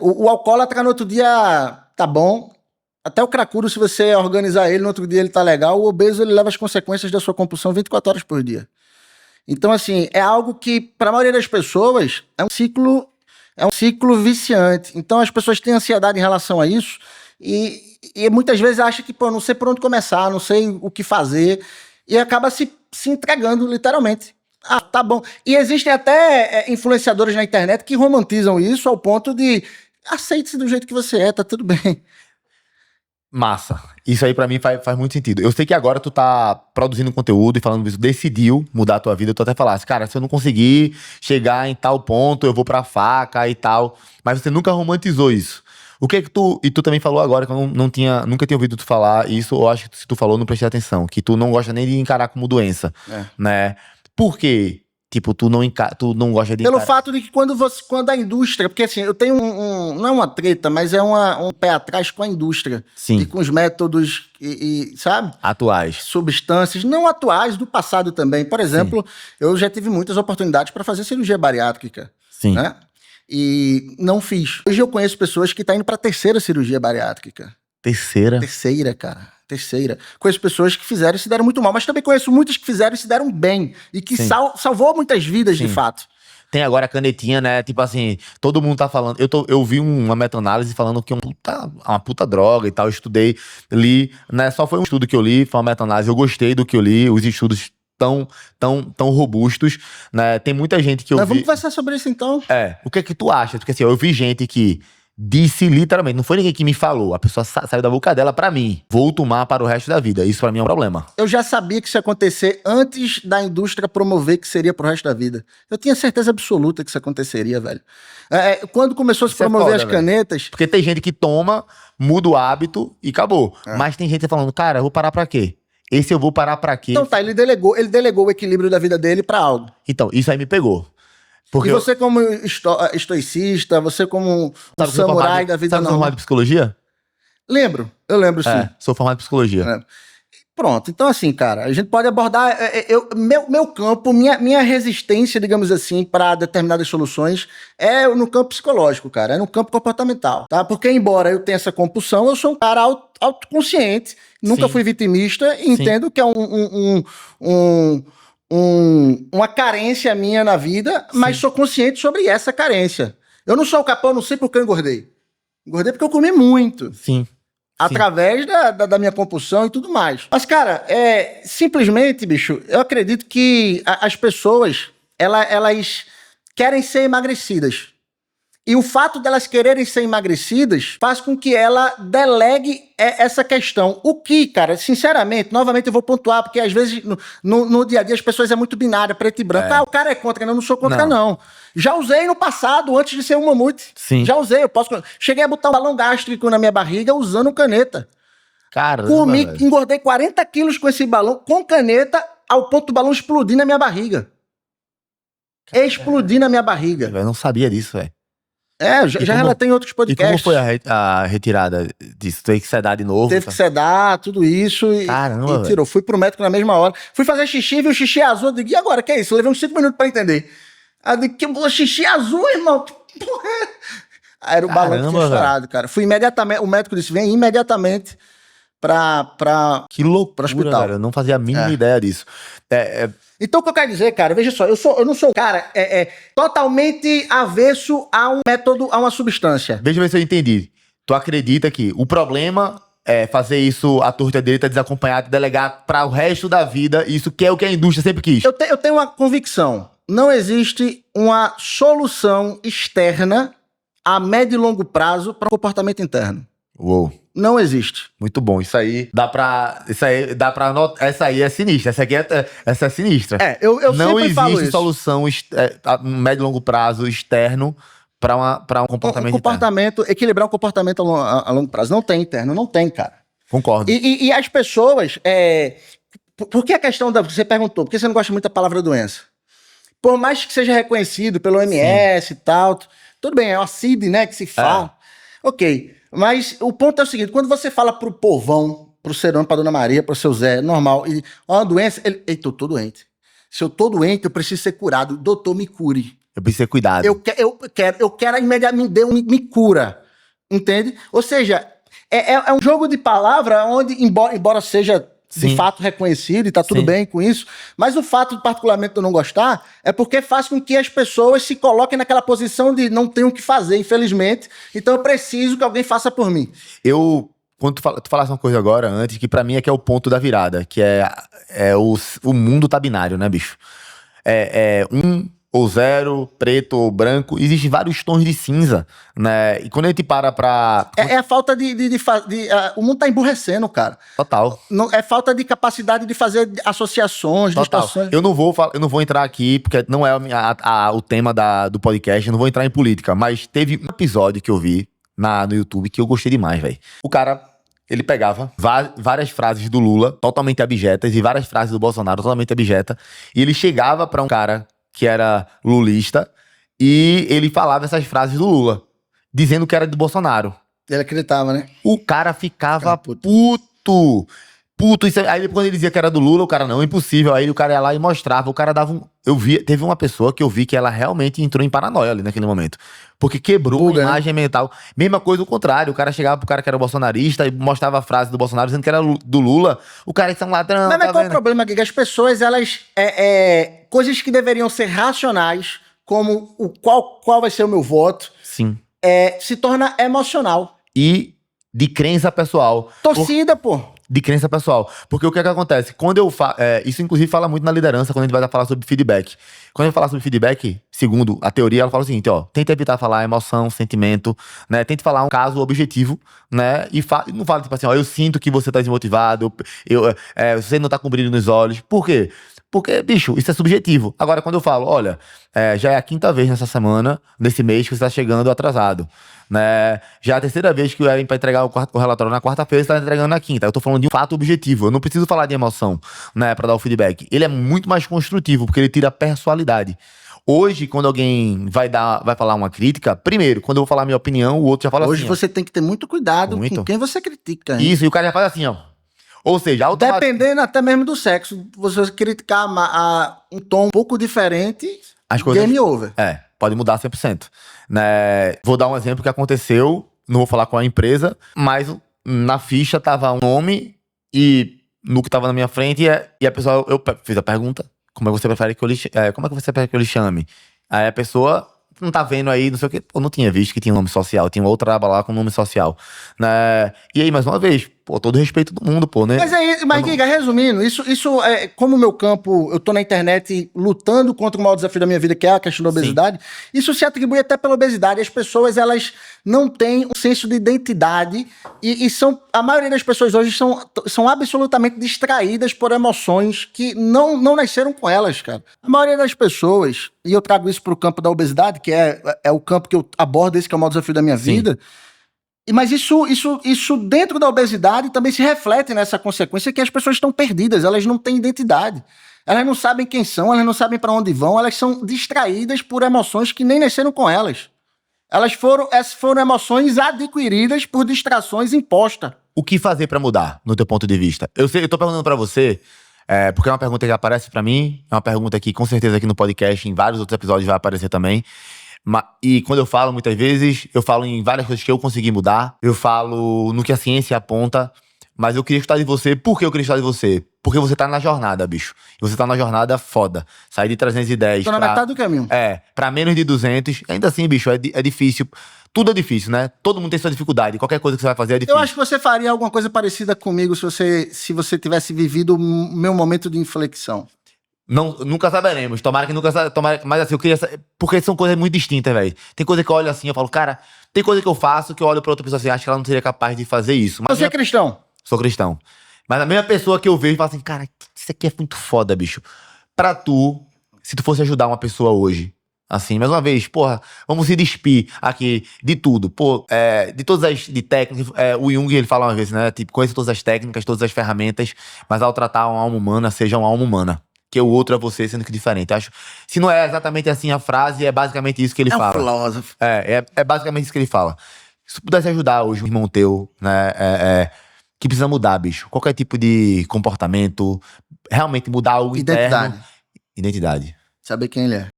O alcoólatra no outro dia tá bom. Até o cracudo, se você organizar ele, no outro dia ele tá legal. O obeso, ele leva as consequências da sua compulsão 24 horas por dia. Então, assim, é algo que, para a maioria das pessoas, é um ciclo viciante. Então, as pessoas têm ansiedade em relação a isso e muitas vezes acham que, pô, não sei por onde começar, não sei o que fazer, e acaba se entregando, literalmente. Ah, tá bom. E existem até influenciadores na internet que romantizam isso ao ponto de aceite-se do jeito que você é, tá tudo bem. Massa. Isso aí pra mim faz muito sentido. Eu sei que agora tu tá produzindo conteúdo e falando isso, decidiu mudar a tua vida. Tu até falasse, cara, se eu não conseguir chegar em tal ponto, eu vou pra faca e tal. Mas você nunca romantizou isso. O que é que tu... E tu também falou agora, que eu nunca tinha ouvido tu falar isso, ou acho que se tu falou, não prestei atenção. Que tu não gosta nem de encarar como doença, né? Por quê? Tipo, tu não gosta de Pelo encarar... fato de que quando a indústria... Porque assim, eu tenho não é uma treta, mas é um pé atrás com a indústria. Sim. E com os métodos, sabe? Atuais. Substâncias, não atuais, do passado também. Por exemplo, eu já tive muitas oportunidades para fazer cirurgia bariátrica. Sim. Né? E não fiz. Hoje eu conheço pessoas que estão indo para a terceira cirurgia bariátrica. Terceira? Terceira, cara. Terceira. Conheço pessoas que fizeram e se deram muito mal, mas também conheço muitas que fizeram e se deram bem. E que salvou muitas vidas, de fato. Tem agora a canetinha, né? Tipo assim, todo mundo tá falando. Eu vi uma meta-análise falando que é uma puta droga e tal. Eu estudei, li, né? Só foi um estudo que eu li, foi uma meta-análise. Eu gostei do que eu li, os estudos tão robustos, né? Tem muita gente que eu vi... Vamos conversar sobre isso então. O que é que tu acha? Porque assim, eu vi gente que disse literalmente, não foi ninguém que me falou, a pessoa saiu da boca dela pra mim, vou tomar para o resto da vida. Isso pra mim é um problema. Eu já sabia que isso ia acontecer antes da indústria promover que seria pro resto da vida. Eu tinha certeza absoluta que isso aconteceria, velho. Quando começou a se promover as canetas... Porque tem gente que toma, muda o hábito e acabou. Mas tem gente falando, cara, eu vou parar pra quê? Esse eu vou parar pra quê? Então tá, ele delegou o equilíbrio da vida dele pra algo. Então, isso aí me pegou. Porque e você como estoicista, você como um samurai da vida normal... Sabe formado em psicologia? Eu lembro sim. Sou formado em psicologia. Pronto, então assim, cara, a gente pode abordar... meu campo, minha resistência, digamos assim, para determinadas soluções é no campo psicológico, cara, é no campo comportamental, tá? Porque embora eu tenha essa compulsão, eu sou um cara autoconsciente, nunca fui vitimista e entendo que é uma carência minha na vida, mas sou consciente sobre essa carência. Eu não sou o capão, não sei por que eu engordei. Engordei porque eu comi muito. Sim. Através da minha compulsão e tudo mais. Mas, cara, simplesmente, bicho, eu acredito que as pessoas, elas querem ser emagrecidas. E o fato delas quererem ser emagrecidas faz com que ela delegue essa questão. O que, cara, sinceramente, novamente eu vou pontuar, porque às vezes no dia a dia as pessoas é muito binária, preto e branco. O cara é contra, eu não sou contra, não. Já usei no passado, antes de ser um mamute. Sim. Já usei, cheguei a botar um balão gástrico na minha barriga usando caneta. Caramba, engordei 40 quilos com esse balão, com caneta, ao ponto do balão explodir na minha barriga. Explodir na minha barriga. Eu não sabia disso, velho. Já relatei em outros podcasts. E como foi a retirada disso? Teve que sedar de novo? Teve que sedar, tudo isso. Caramba, e tirou. Fui pro médico na mesma hora. Fui fazer xixi, vi o xixi azul. Eu digo, e agora? Que é isso? Eu levei uns 5 minutos pra entender. Aí eu digo, que xixi azul, irmão? Que porra é? Aí era o balão que tinha estourado, cara. Fui imediatamente, o médico disse, vem imediatamente que loucura, pro hospital. Cara, eu não fazia a mínima ideia disso. Então, o que eu quero dizer, cara, veja só, eu não sou um cara totalmente avesso a um método, a uma substância. Deixa eu ver se eu entendi. Tu acredita que o problema é fazer isso à torta direita, desacompanhado, delegar para o resto da vida, isso que é o que a indústria sempre quis? Eu tenho uma convicção. Não existe uma solução externa a médio e longo prazo para um comportamento interno. Uou. Não existe. Muito bom. Isso aí dá pra anotar. Essa aí é sinistra. Essa é sinistra. Eu não sempre falo isso. Não existe solução a médio e longo prazo externo para um comportamento interno. Equilibrar um comportamento a longo prazo. Não tem interno, não tem, cara. Concordo. E as pessoas... Por que a questão da... Você perguntou, por que você não gosta muito da palavra doença? Por mais que seja reconhecido pelo OMS e tal, tudo bem, é uma CID, né, que se fala. Ok, mas o ponto é o seguinte, quando você fala pro povão, pro Serão, pra Dona Maria, pro seu Zé, normal, e uma doença, eita, eu tô doente. Se eu tô doente, eu preciso ser curado. Doutor, me cure. Eu preciso ter cuidado. Eu quero imediatamente me cura. Entende? Ou seja, é um jogo de palavra onde, embora seja de Sim. fato reconhecido e tá tudo Sim. bem com isso, mas o fato, particularmente, de eu não gostar é porque faz com que as pessoas se coloquem naquela posição de não tenho o que fazer, infelizmente, então eu preciso que alguém faça por mim. Quando tu falasse uma coisa agora, antes, que pra mim é que é o ponto da virada, que o mundo tá binário, né, bicho? É um ou zero, preto ou branco, existem vários tons de cinza, né? E quando a gente para pra... É a falta o mundo tá emburrecendo, cara. Total. É falta de capacidade de fazer associações, Total. distorções. Eu não vou entrar aqui, porque não é o tema do podcast, eu não vou entrar em política, mas teve um episódio que eu vi no YouTube que eu gostei demais, velho. O cara, ele pegava várias frases do Lula, totalmente abjetas, e várias frases do Bolsonaro, totalmente abjetas, e ele chegava pra um cara que era lulista, e ele falava essas frases do Lula, dizendo que era do Bolsonaro. Ele acreditava, né? O cara ficava puto. Puto, aí quando ele dizia que era do Lula, o cara, não, impossível. Aí o cara ia lá e mostrava, o cara dava teve uma pessoa que eu vi que ela realmente entrou em paranoia ali naquele momento. Porque quebrou a imagem mental. Mesma coisa o contrário, o cara chegava pro cara que era bolsonarista e mostrava a frase do Bolsonaro dizendo que era do Lula, o cara que é um ladrão. Mas qual é o problema aqui? Que as pessoas, elas, coisas que deveriam ser racionais, como qual vai ser o meu voto, Sim. se torna emocional. E de crença pessoal. Torcida, pô. De crença pessoal. Porque o que acontece? Quando eu falo. Isso, inclusive, fala muito na liderança quando a gente vai falar sobre feedback. Quando a gente fala sobre feedback, segundo a teoria, ela fala o seguinte: ó, tenta evitar falar emoção, sentimento, né? Tente falar um caso objetivo, né? E não fala tipo assim, ó, eu sinto que você tá desmotivado, você não tá com brilho nos olhos. Por quê? Porque, bicho, isso é subjetivo. Agora, quando eu falo, olha, já é a 5ª vez nessa semana, nesse mês, que você tá chegando atrasado, né? Já é a 3ª vez que eu era pra entregar o relatório na 4ª-feira, você tá entregando na 5ª. Eu tô falando de um fato objetivo. Eu não preciso falar de emoção, né, pra dar o feedback. Ele é muito mais construtivo, porque ele tira a personalidade. Hoje, quando alguém vai falar uma crítica, primeiro, quando eu vou falar a minha opinião, o outro já fala Hoje assim. Hoje você tem que ter muito cuidado com quem você critica. Hein? Isso, e o cara já faz assim, ó. Ou seja, dependendo até mesmo do sexo, você criticar um tom um pouco diferente, game over. Pode mudar 100%. Né? Vou dar um exemplo que aconteceu, não vou falar com a empresa, mas na ficha tava um nome e no que tava na minha frente e a pessoa, eu fiz a pergunta, como é que você prefere que eu lhe chame? Aí a pessoa não tá vendo aí, não sei o que, eu não tinha visto que tinha nome social, tinha outra aba lá com nome social, né? E aí, mais uma vez, todo respeito do mundo, né? Mas Giga, resumindo, isso é como o meu campo, eu tô na internet lutando contra o maior desafio da minha vida, que é a questão da obesidade. Sim. Isso se atribui até pela obesidade. As pessoas, elas não têm um senso de identidade e a maioria das pessoas hoje são absolutamente distraídas por emoções que não nasceram com elas, cara. A maioria das pessoas, e eu trago isso pro campo da obesidade, que é o campo que eu abordo, esse que é o maior desafio da minha vida. Mas isso dentro da obesidade também se reflete nessa consequência que as pessoas estão perdidas, elas não têm identidade. Elas não sabem quem são, elas não sabem para onde vão, elas são distraídas por emoções que nem nasceram com elas. Essas foram emoções adquiridas por distrações impostas. O que fazer para mudar, no teu ponto de vista? Eu tô perguntando para você, porque é uma pergunta que aparece para mim, é uma pergunta que com certeza aqui no podcast, em vários outros episódios vai aparecer também. E quando eu falo, muitas vezes, eu falo em várias coisas que eu consegui mudar, eu falo no que a ciência aponta, mas eu queria escutar de você. Por que eu queria escutar de você? Porque você tá na jornada, bicho. E você tá na jornada foda. Sair de 310 tô na metade do caminho. Pra menos de 200. Ainda assim, bicho, é difícil. Tudo é difícil, né? Todo mundo tem sua dificuldade. Qualquer coisa que você vai fazer é difícil. Eu acho que você faria alguma coisa parecida comigo se você tivesse vivido o meu momento de inflexão. Não, nunca saberemos. Tomara que nunca mas assim, eu queria porque são coisas muito distintas, velho. Tem coisa que eu olho assim, eu falo, cara, tem coisa que eu faço que eu olho pra outra pessoa assim, acho que ela não seria capaz de fazer isso. Mas você é cristão? Sou cristão. Mas a mesma pessoa que eu vejo fala assim, cara, isso aqui é muito foda, bicho. Pra tu, se tu fosse ajudar uma pessoa hoje, assim, mais uma vez, porra, vamos se despir aqui de tudo. Pô, de todas as técnicas, o Jung, ele fala uma vez, né? Tipo, conheça todas as técnicas, todas as ferramentas, mas ao tratar uma alma humana, seja uma alma humana. Que o outro é você, sendo que diferente. Acho, se não é exatamente assim a frase, é basicamente isso que ele fala. É um filósofo. É basicamente isso que ele fala. Se tu pudesse ajudar hoje um irmão teu, né, que precisa mudar, bicho, qualquer tipo de comportamento, realmente mudar algo interno. Identidade. Identidade. Saber quem ele é.